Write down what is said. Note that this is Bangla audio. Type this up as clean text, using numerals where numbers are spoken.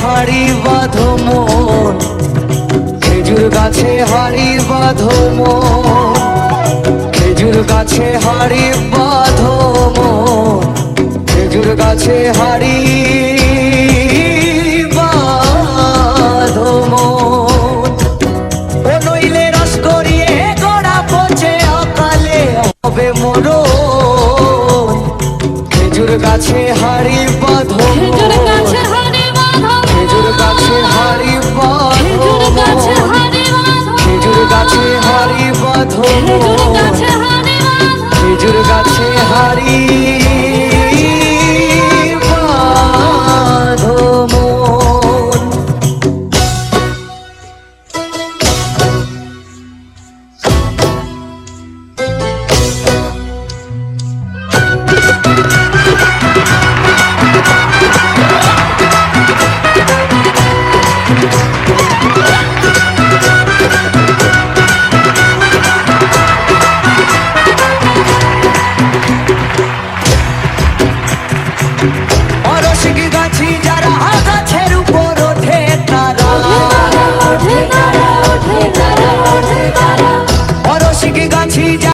হাড়ি বাঁধো মন, খেজুর গাছে হাড়ি বাঁধো মন, খেজুর গাছে হাড়ি বাঁধো মন, খেজুর গাছে হাড়ি বাঁধো মন। ও নইলে রস করিয়ে গোড়া পচে অকালে হবে মরণ। খেজুর গাছে হাড়ি বাঁধো মন, খেজুর গাছে হাড়ি বাঁধো মন, খেজুর গাছে হাড়ি বাঁধো মন।